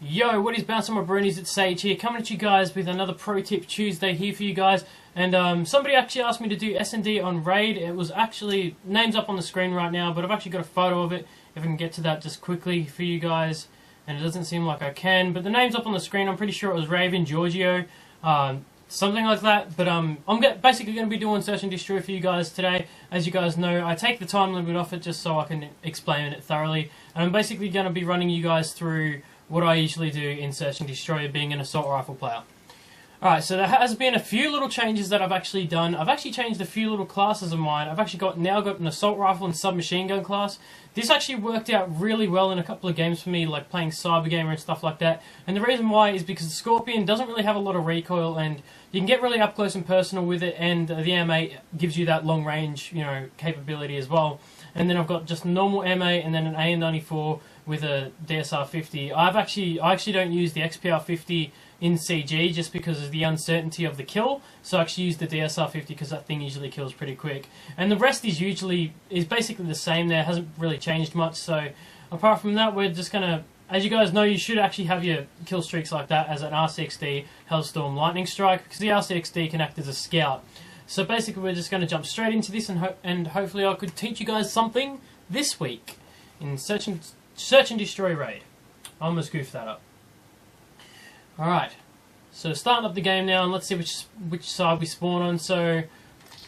Yo, what is bouncing my bronies? It's Sage here, coming at you guys with another Pro Tip Tuesday here for you guys. And somebody actually asked me to do SnD on Raid. It was actually, name's up on the screen right now, but I've actually got a photo of it, if I can get to that just quickly for you guys. And it doesn't seem like I can, but the name's up on the screen. I'm pretty sure it was Raven Giorgio, something like that. But I'm basically going to be doing Search and Destroy for you guys today. As you guys know, I take the time limit off it just so I can explain it thoroughly. And I'm basically going to be running you guys through what I usually do in Search and Destroy, being an assault rifle player. Alright, so there has been a few little changes that I've actually done. I've actually changed a few little classes of mine. I've actually now got an assault rifle and submachine gun class. This actually worked out really well in a couple of games for me, like playing Cyber Gamer and stuff like that. And the reason why is because the Scorpion doesn't really have a lot of recoil, and you can get really up close and personal with it, and the M8 gives you that long range, capability as well. And then I've got just normal M8 and then an AM94 with a DSR 50. I actually don't use the XPR 50 in CG just because of the uncertainty of the kill. So I actually use the DSR 50 because that thing usually kills pretty quick. And the rest is basically the same there. Hasn't really changed much. So apart from that, we're just gonna, as you guys know, you should actually have your kill streaks like that as an RCXD Hellstorm Lightning Strike, because the RCXD can act as a scout. So basically we're just going to jump straight into this, and hopefully I could teach you guys something this week in Search and Destroy Raid. I almost goofed that up. Alright, so starting up the game now, and let's see which side we spawn on. So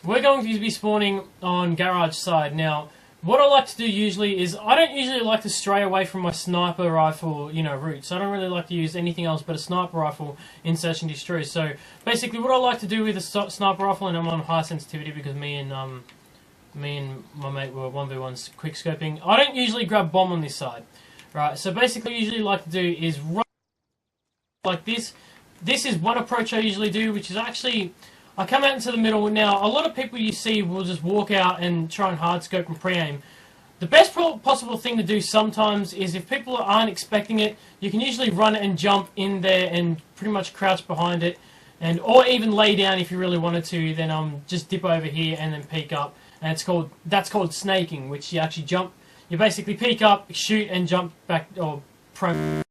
we're going to be spawning on garage side. Now, what I like to do usually is, I don't usually like to stray away from my sniper rifle, route. So I don't really like to use anything else but a sniper rifle in Search and Destroy. So basically what I like to do with a sniper rifle, and I'm on high sensitivity because me and my mate were 1v1 quick scoping, I don't usually grab bomb on this side. Right, so basically what I usually like to do is run like this. This is one approach I usually do, which is actually, I come out into the middle. Now, a lot of people you see will just walk out and try and hard scope and pre-aim. The best possible thing to do sometimes is, if people aren't expecting it, you can usually run and jump in there and pretty much crouch behind it, or even lay down if you really wanted to. Then just dip over here and then peek up, and that's called snaking, which you actually jump. You basically peek up, shoot, and jump back or pro.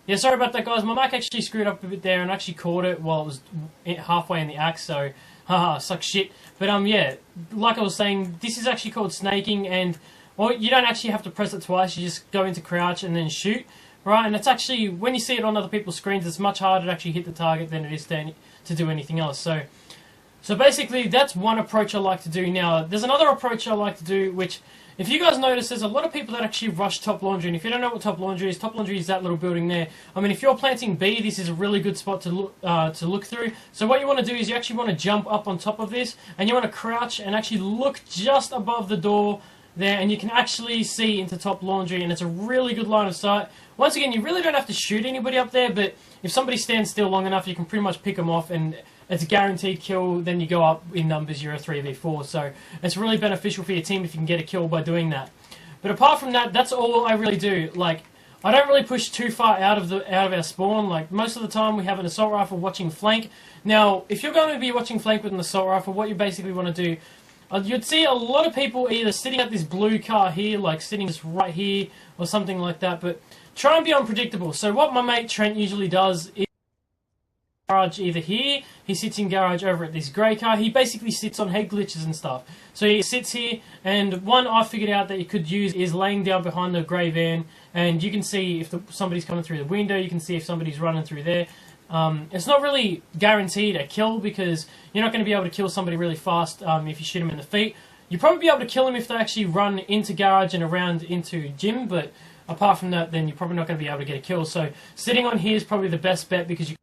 Yeah, sorry about that, guys. My mic actually screwed up a bit there and actually caught it while it was halfway in the act, so haha, sucks shit. But yeah, like I was saying, this is actually called snaking, and you don't actually have to press it twice. You just go into crouch and then shoot, right? And it's actually, when you see it on other people's screens, it's much harder to actually hit the target than it is to do anything else. So basically, that's one approach I like to do. Now, there's another approach I like to do, which, if you guys notice, there's a lot of people that actually rush top laundry. And if you don't know what top laundry is that little building there. I mean, if you're planting B, this is a really good spot to look through. So what you want to do is you actually want to jump up on top of this, and you want to crouch and actually look just above the door there, and you can actually see into top laundry, and it's a really good line of sight. Once again, you really don't have to shoot anybody up there, but if somebody stands still long enough, you can pretty much pick them off, and it's a guaranteed kill. Then you go up in numbers, you're a 3v4, so it's really beneficial for your team if you can get a kill by doing that. But apart from that, that's all I really do. Like, I don't really push too far out of our spawn. Like, most of the time we have an assault rifle watching flank. Now, if you're going to be watching flank with an assault rifle, what you basically want to do, you'd see a lot of people either sitting at this blue car here, like sitting just right here, or something like that, but try and be unpredictable. So what my mate Trent usually does is garage either here, he sits in garage over at this grey car. He basically sits on head glitches and stuff. So he sits here, and one I figured out that you could use is laying down behind the grey van, and you can see if somebody's coming through the window, you can see if somebody's running through there. It's not really guaranteed a kill, because you're not going to be able to kill somebody really fast if you shoot them in the feet. You'll probably be able to kill them if they actually run into garage and around into gym, but apart from that, then you're probably not going to be able to get a kill. So sitting on here is probably the best bet, because you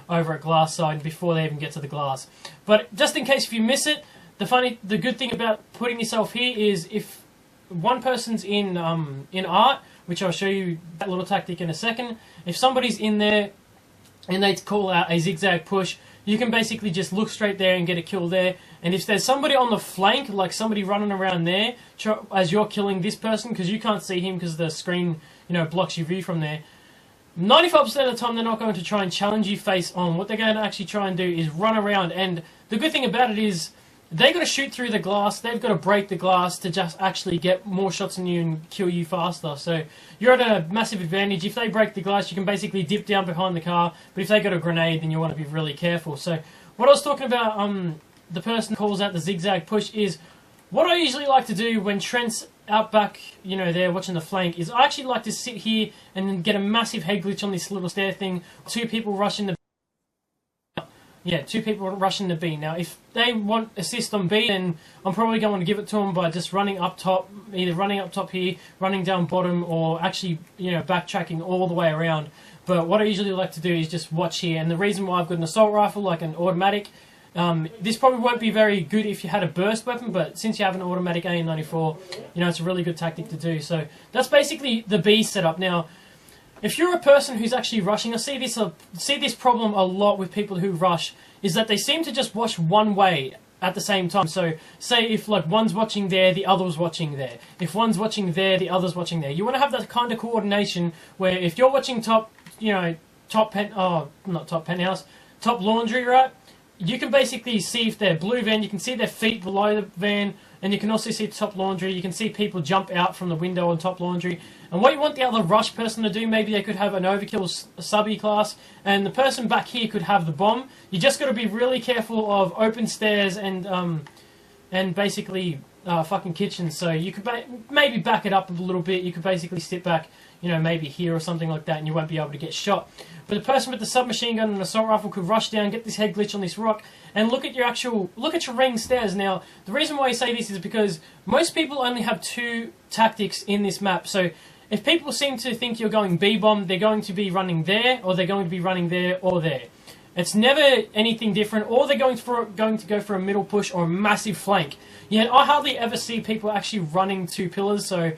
over at glass side before they even get to the glass. But just in case if you miss it, the good thing about putting yourself here is, if one person's in art, which I'll show you that little tactic in a second, if somebody's in there and they call out a zigzag push, you can basically just look straight there and get a kill there. And if there's somebody on the flank, like somebody running around there, as you're killing this person, because you can't see him because the screen blocks your view from there, 95% of the time they're not going to try and challenge you face on. What they're going to actually try and do is run around. And the good thing about it is, They got to shoot through the glass. They've got to break the glass to just actually get more shots on you and kill you faster. So you're at a massive advantage. If they break the glass, you can basically dip down behind the car. But if they got a grenade, then you want to be really careful. So what I was talking about, the person calls out the zigzag push, is what I usually like to do when Trent's out back, you know, there watching the flank, is I actually like to sit here and then get a massive head glitch on this little stair thing. Two people rushing the B. Now, if they want assist on B, then I'm probably going to give it to them by just running up top, either running up top here, running down bottom, or actually, you know, backtracking all the way around. But what I usually like to do is just watch here, and the reason why I've got an assault rifle, like an automatic, this probably won't be very good if you had a burst weapon, but since you have an automatic AM94, you know, it's a really good tactic to do. So that's basically the B setup. Now, if you're a person who's actually rushing, I see this problem a lot with people who rush, is that they seem to just watch one way at the same time. So say if like one's watching there, the other's watching there. If one's watching there, the other's watching there. You want to have that kind of coordination where if you're watching top laundry, right? You can basically see if they're blue van, you can see their feet below the van, and you can also see top laundry. You can see people jump out from the window on top laundry. And what you want the other rush person to do, maybe they could have an overkill subby class, and the person back here could have the bomb. You just got to be really careful of open stairs and basically fucking kitchens. So you could maybe back it up a little bit. You could basically sit back, you know, maybe here or something like that, and you won't be able to get shot. But the person with the submachine gun and assault rifle could rush down, get this head glitch on this rock, and look at your ring stairs. Now, the reason why I say this is because most people only have two tactics in this map. So if people seem to think you're going B-bomb, they're going to be running there, or they're going to be running there or there. It's never anything different, or they're going to go for a middle push or a massive flank. Yet I hardly ever see people actually running two pillars. So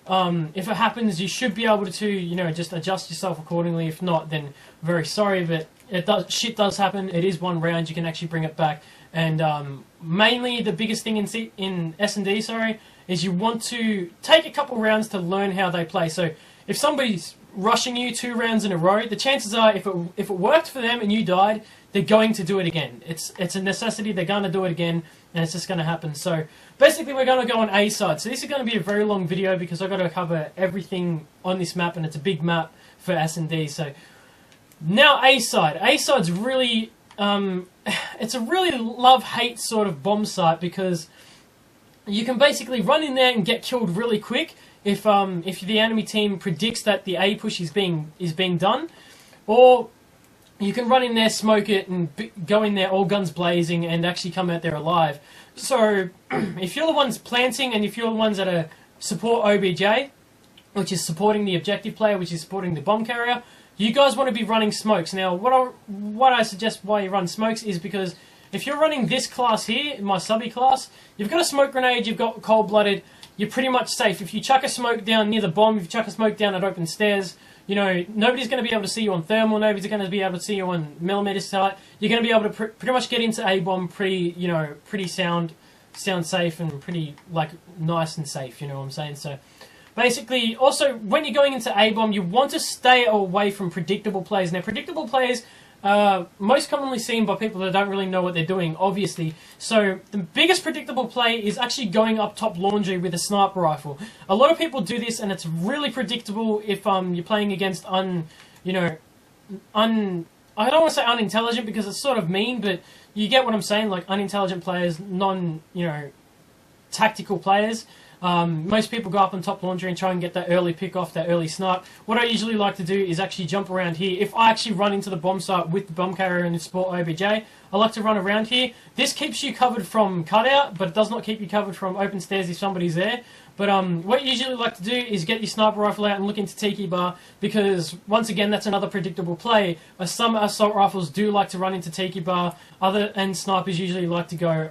if it happens, you should be able to, you know, just adjust yourself accordingly. If not, then very sorry, but shit does happen. It is one round. You can actually bring it back. And mainly the biggest thing in SnD, sorry, is you want to take a couple rounds to learn how they play. So if somebody's rushing you 2 rounds in a row, the chances are if it worked for them and you died, they're going to do it again. It's a necessity. They're going to do it again, and it's just going to happen. So basically, we're going to go on A side. So this is going to be a very long video because I've got to cover everything on this map, and it's a big map for SnD. So now A side. A side's really it's a really love-hate sort of bomb site because you can basically run in there and get killed really quick if the enemy team predicts that the A push is being done, or you can run in there, smoke it, and go in there all guns blazing and actually come out there alive. So if you're the ones planting and if you're the ones that are support OBJ, which is supporting the objective player, which is supporting the bomb carrier, you guys want to be running smokes. Now, what I suggest why you run smokes is because if you're running this class here, my subby class, you've got a smoke grenade, you've got cold-blooded, you're pretty much safe. If you chuck a smoke down near the bomb, if you chuck a smoke down at open stairs, you know, nobody's going to be able to see you on thermal, nobody's going to be able to see you on millimeter sight. You're going to be able to pretty much get into A-bomb pretty sound safe and pretty, like, nice and safe, you know what I'm saying? So basically, also, when you're going into A-bomb, you want to stay away from predictable plays. Now, predictable plays are most commonly seen by people that don't really know what they're doing, obviously. So, the biggest predictable play is actually going up top laundry with a sniper rifle. A lot of people do this, and it's really predictable if you're playing against I don't want to say unintelligent because it's sort of mean, but you get what I'm saying, like unintelligent players, tactical players. Most people go up on top laundry and try and get that early pick off, that early snipe. What I usually like to do is actually jump around here. If I actually run into the bomb site with the bomb carrier and the support OBJ, I like to run around here. This keeps you covered from cutout, but it does not keep you covered from open stairs if somebody's there. But what you usually like to do is get your sniper rifle out and look into Tiki Bar, because once again, that's another predictable play. Some assault rifles do like to run into Tiki Bar, and snipers usually like to go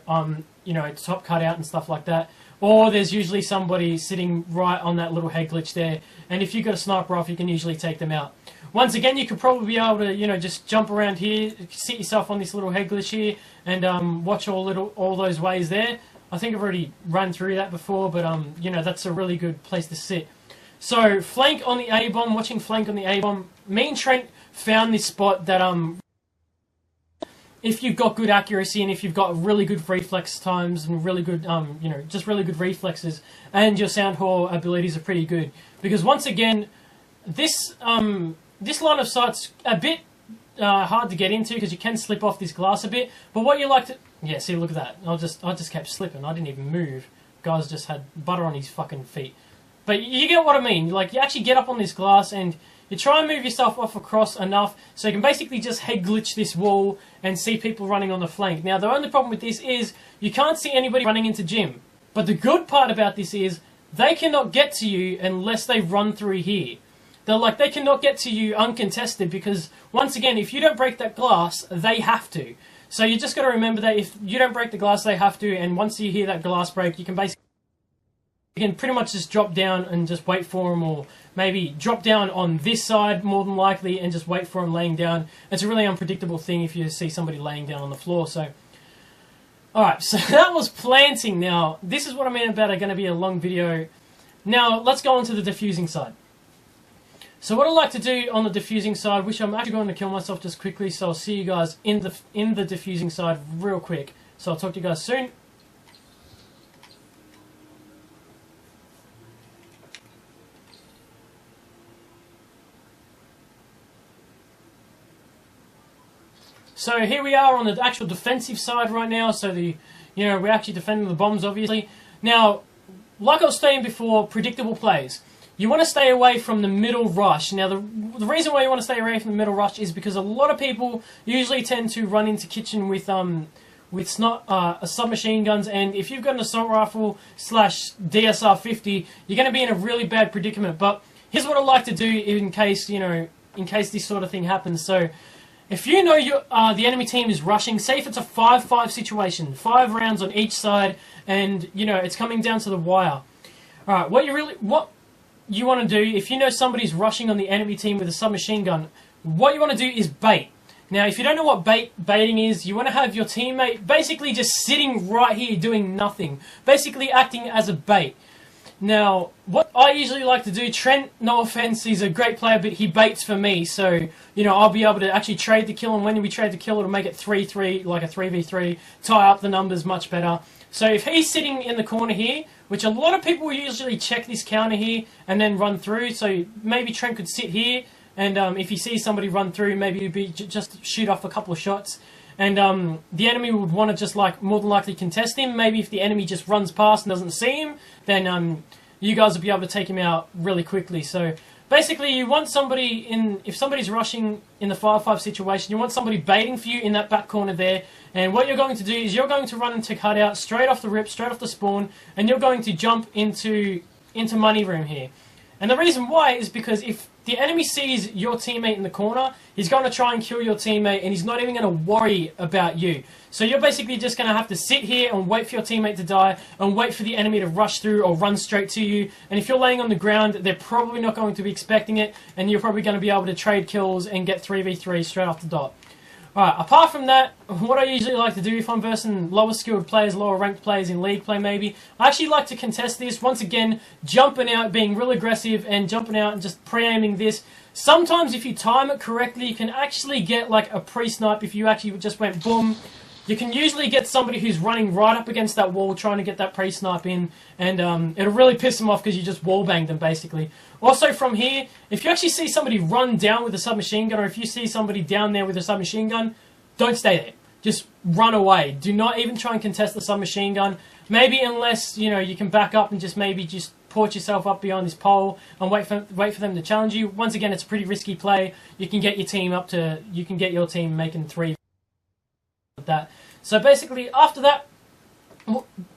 top cutout and stuff like that. Or there's usually somebody sitting right on that little head glitch there, and if you've got a sniper rifle, you can usually take them out. Once again, you could probably be able to, just jump around here, sit yourself on this little head glitch here, and watch all those ways there. I think I've already run through that before, but that's a really good place to sit. So flank on the A-bomb, watching flank on the A-bomb. Me and Trent found this spot that if you've got good accuracy and if you've got really good reflex times and really good, just really good reflexes, and your sound haul abilities are pretty good. Because once again, this line of sight's a bit hard to get into because you can slip off this glass a bit. But what you like to, yeah, see, look at that. I just kept slipping. I didn't even move. Guy's just had butter on his fucking feet. But you get what I mean. Like, you actually get up on this glass and you try and move yourself off across enough so you can basically just head glitch this wall and see people running on the flank. Now, the only problem with this is you can't see anybody running into gym. But the good part about this is they cannot get to you unless they run through here. They cannot get to you uncontested because, once again, if you don't break that glass, they have to. So you just got to remember that if you don't break the glass, they have to, and once you hear that glass break, you can pretty much just drop down and just wait for them, or maybe drop down on this side more than likely and just wait for them laying down. It's a really unpredictable thing if you see somebody laying down on the floor. So, alright, so that was planting. Now, this is what I mean about it going to be a long video. Now, let's go on to the diffusing side. So what I like to do on the diffusing side, which I'm actually going to kill myself just quickly, so I'll see you guys in the diffusing side real quick. So I'll talk to you guys soon. So here we are on the actual defensive side right now. So we're actually defending the bombs, obviously. Now, like I was saying before, predictable plays. You want to stay away from the middle rush. Now, the reason why you want to stay away from the middle rush is because a lot of people usually tend to run into kitchen with submachine guns, and if you've got an assault rifle / DSR 50, you're going to be in a really bad predicament. But here's what I like to do in case this sort of thing happens. So, if you know the enemy team is rushing, say if it's a 5-5 situation, 5 rounds on each side, and it's coming down to the wire. All right, what you want to do, if you know somebody's rushing on the enemy team with a submachine gun, what you want to do is bait. Now, if you don't know what baiting is, you want to have your teammate basically just sitting right here doing nothing, basically acting as a bait. Now, what I usually like to do, Trent, no offense, he's a great player, but he baits for me, so, I'll be able to actually trade the kill, and when we trade the kill, it'll make it 3-3, like a 3v3, tie up the numbers much better. So if he's sitting in the corner here, which a lot of people will usually check this counter here and then run through, so maybe Trent could sit here, and if he sees somebody run through, maybe he'd just shoot off a couple of shots, and the enemy would want to just more than likely contest him. Maybe if the enemy just runs past and doesn't see him, then you guys will be able to take him out really quickly. So basically, you want somebody if somebody's rushing in the 5-5 situation, you want somebody baiting for you in that back corner there. And what you're going to do is you're going to run into cutout straight off the rip, straight off the spawn, and you're going to jump into money room here. And the reason why is because if the enemy sees your teammate in the corner, he's going to try and kill your teammate, and he's not even going to worry about you. So you're basically just going to have to sit here and wait for your teammate to die, and wait for the enemy to rush through or run straight to you. And if you're laying on the ground, they're probably not going to be expecting it, and you're probably going to be able to trade kills and get 3v3 straight off the dot. Alright, apart from that, what I usually like to do if I'm versing lower skilled players, lower ranked players in league play maybe, I actually like to contest this, once again, jumping out, being real aggressive and jumping out and just pre-aiming this. Sometimes if you time it correctly, you can actually get like a pre-snipe if you actually just went boom. You can usually get somebody who's running right up against that wall trying to get that pre-snipe in, and it'll really piss them off because you just wall-banged them basically. Also from here, if you actually see somebody run down with a submachine gun, or if you see somebody down there with a submachine gun, don't stay there. Just run away. Do not even try and contest the submachine gun. Maybe unless, you can back up and just maybe just port yourself up behind this pole and wait for them to challenge you. Once again, it's a pretty risky play. You can get your team making 3 with that. So basically, after that,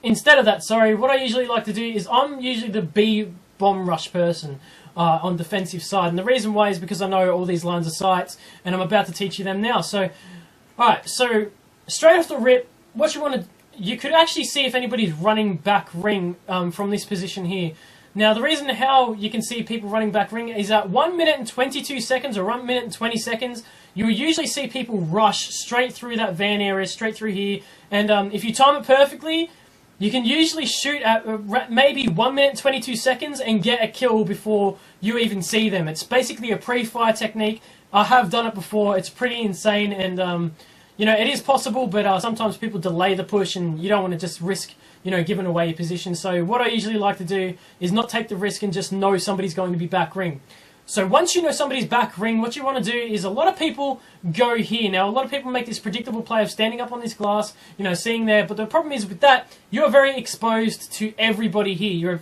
instead of that, what I usually like to do is I'm usually the B bomb rush person on defensive side, and the reason why is because I know all these lines of sights, and I'm about to teach you them now. So, alright, so straight off the rip, what you could actually see if anybody's running back ring from this position here. Now, the reason how you can see people running back ring is at 1 minute and 22 seconds or 1 minute and 20 seconds, you will usually see people rush straight through that van area, straight through here, and if you time it perfectly, you can usually shoot at maybe 1 minute and 22 seconds and get a kill before you even see them. It's basically a pre-fire technique. I have done it before. It's pretty insane, and you know, it is possible, but sometimes people delay the push, and you don't want to just risk, you know, giving away your position. So what I usually like to do is not take the risk and just know somebody's going to be back ring. So once you know somebody's back ring, what you want to do is, a lot of people go here. Now, a lot of people make this predictable play of standing up on this glass, you know, seeing there. But the problem is with that, you're very exposed to everybody here. You're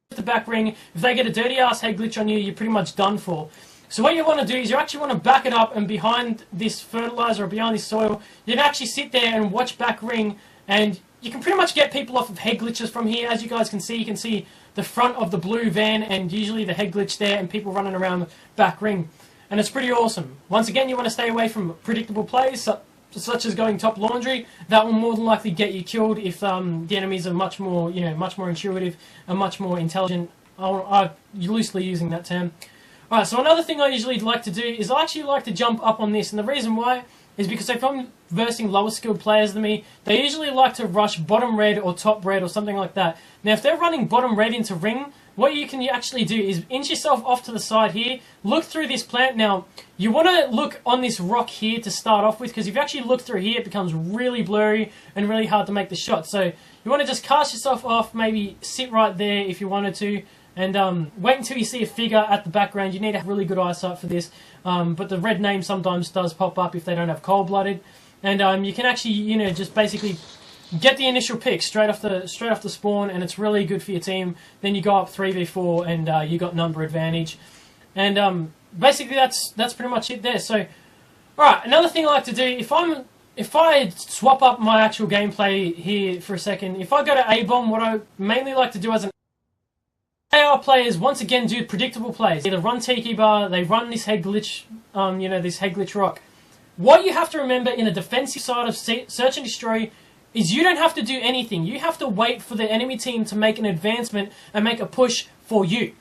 the back ring. If they get a dirty ass head glitch on you, you're pretty much done for. So what you want to do is you actually want to back it up, and behind this fertilizer or behind this soil, you can actually sit there and watch back ring, and you can pretty much get people off of head glitches from here. As you guys can see, you can see the front of the blue van and usually the head glitch there, and people running around back ring, and it's pretty awesome. Once again, you want to stay away from predictable plays such as going top laundry. That will more than likely get you killed if the enemies are much more, you know, much more intuitive and much more intelligent. I'm loosely using that term. Alright, so another thing I usually like to do is I actually like to jump up on this, and the reason why is because if I'm versing lower skilled players than me, they usually like to rush bottom red or top red or something like that. Now, if they're running bottom red into ring, what you can actually do is inch yourself off to the side here, look through this plant. Now, you want to look on this rock here to start off with, because if you actually look through here, it becomes really blurry and really hard to make the shot. So you want to just cast yourself off, maybe sit right there if you wanted to, and wait until you see a figure at the background. You need to have really good eyesight for this, but the red name sometimes does pop up if they don't have cold-blooded, and you can actually, you know, just basically get the initial pick straight off the spawn, and it's really good for your team. Then you go up 3v4, and you got number advantage, and basically that's pretty much it there. So, all right, another thing I like to do, if I swap up my actual gameplay here for a second, if I go to A-bomb, what I mainly like to do as an AR players, once again, do predictable plays. Either run Tiki Bar, they run this head glitch, you know, this head glitch rock. What you have to remember in a defensive side of Search and Destroy is you don't have to do anything. You have to wait for the enemy team to make an advancement and make a push for you.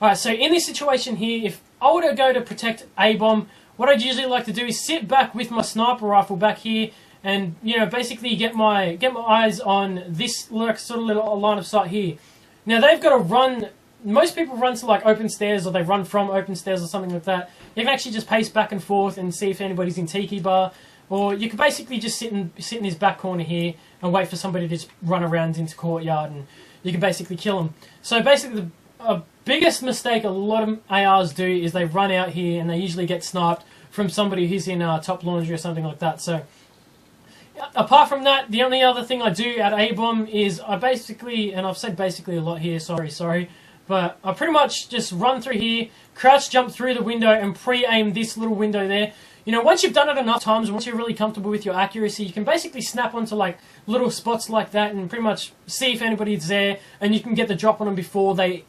Alright, so in this situation here, if I were to go to protect A-bomb, what I'd usually like to do is sit back with my sniper rifle back here, and, you know, basically get my eyes on this sort of little line of sight here. Now, they've got to run. Most people run to like open stairs, or they run from open stairs or something like that. You can actually just pace back and forth and see if anybody's in Tiki Bar, or you can basically just sit in this back corner here and wait for somebody to just run around into courtyard, and you can basically kill them. So basically, the biggest mistake a lot of ARs do is they run out here and they usually get sniped from somebody who's in top laundry or something like that. So apart from that, the only other thing I do at A-bomb is I basically, and I've said basically a lot here, sorry, but I pretty much just run through here, crouch jump through the window, and pre-aim this little window there. You know, once you've done it enough times, once you're really comfortable with your accuracy, you can basically snap onto like little spots like that and pretty much see if anybody's there, and you can get the drop on them before they,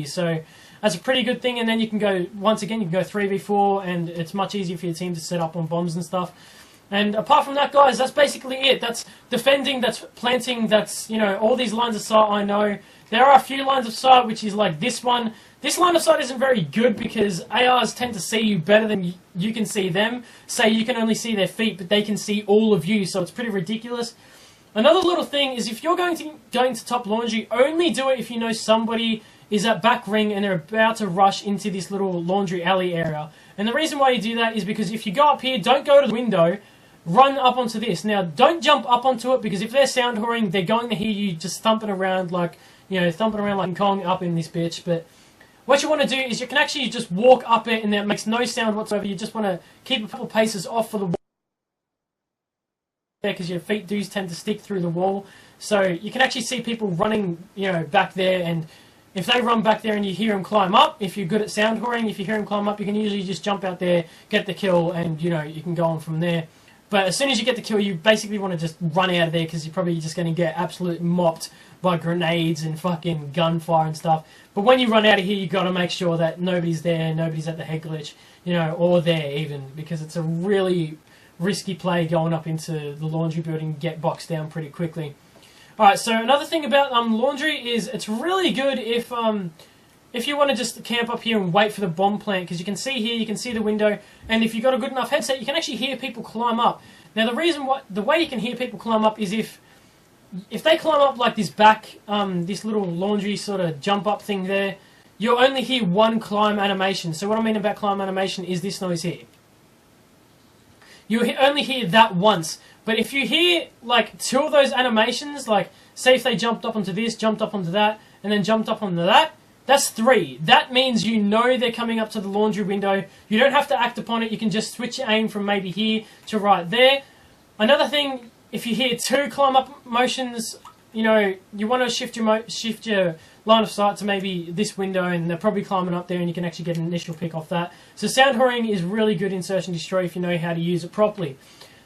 so that's a pretty good thing. And then you can go, once again, you can go 3v4, and it's much easier for your team to set up on bombs and stuff. And apart from that, guys, that's basically it. That's defending, that's planting, that's, you know, all these lines of sight. I know there are a few lines of sight, which is like this one. This line of sight isn't very good because ARs tend to see you better than you can see them. Say you can only see their feet, but they can see all of you, so it's pretty ridiculous. Another little thing is, if you're going to top laundry, only do it if you know somebody is at back ring and they're about to rush into this little laundry alley area. And the reason why you do that is because if you go up here, don't go to the window, run up onto this. Now, don't jump up onto it, because if they're sound whoring, they're going to hear you just thumping around like, you know, thumping around like Kong up in this bitch. But what you want to do is you can actually just walk up it, and it makes no sound whatsoever. You just want to keep a couple paces off for the wall, because your feet do tend to stick through the wall. So you can actually see people running, you know, back there, and if they run back there and you hear them climb up, if you're good at sound whoring, if you hear them climb up, you can usually just jump out there, get the kill, and, you know, you can go on from there. But as soon as you get the kill, you basically want to just run out of there, because you're probably just going to get absolutely mopped by grenades and fucking gunfire and stuff. But when you run out of here, you've got to make sure that nobody's there, nobody's at the head glitch, you know, or there even, because it's a really risky play going up into the laundry building and get boxed down pretty quickly. Alright, so another thing about laundry is it's really good if you want to just camp up here and wait for the bomb plant, because you can see here, you can see the window, and if you've got a good enough headset, you can actually hear people climb up. Now, the way you can hear people climb up is if they climb up like this back, this little laundry sort of jump up thing there, you'll only hear one climb animation. So what I mean about climb animation is this noise here. you only hear that once. But if you hear like 2 of those animations, like say if they jumped up onto this, jumped up onto that, and then jumped up onto that, that's 3. That means you know they're coming up to the laundry window. You don't have to act upon it. You can just switch your aim from maybe here to right there. Another thing, if you hear 2 climb up motions, you know, you want to shift your line of sight to maybe this window, and they're probably climbing up there, and you can actually get an initial pick off that. So sound whoring is really good in Search and Destroy if you know how to use it properly.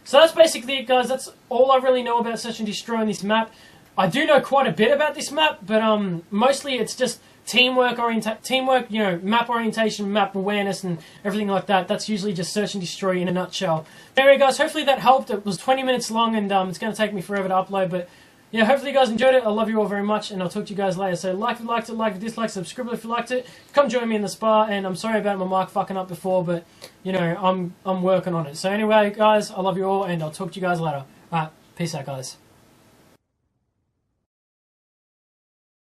So that's basically it, guys. That's all I really know about Search and Destroy on this map. I do know quite a bit about this map, but mostly it's just teamwork, you know, map orientation, map awareness, and everything like that. That's usually just Search and Destroy in a nutshell. Anyway, guys, hopefully that helped. It was 20 minutes long, and it's going to take me forever to upload, but yeah, hopefully you guys enjoyed it. I love you all very much, and I'll talk to you guys later. So like if you liked it, like if you disliked, subscribe if you liked it. Come join me in the spa, and I'm sorry about my mic fucking up before, but you know, I'm working on it. So anyway, guys, I love you all, and I'll talk to you guys later. Alright, peace out, guys.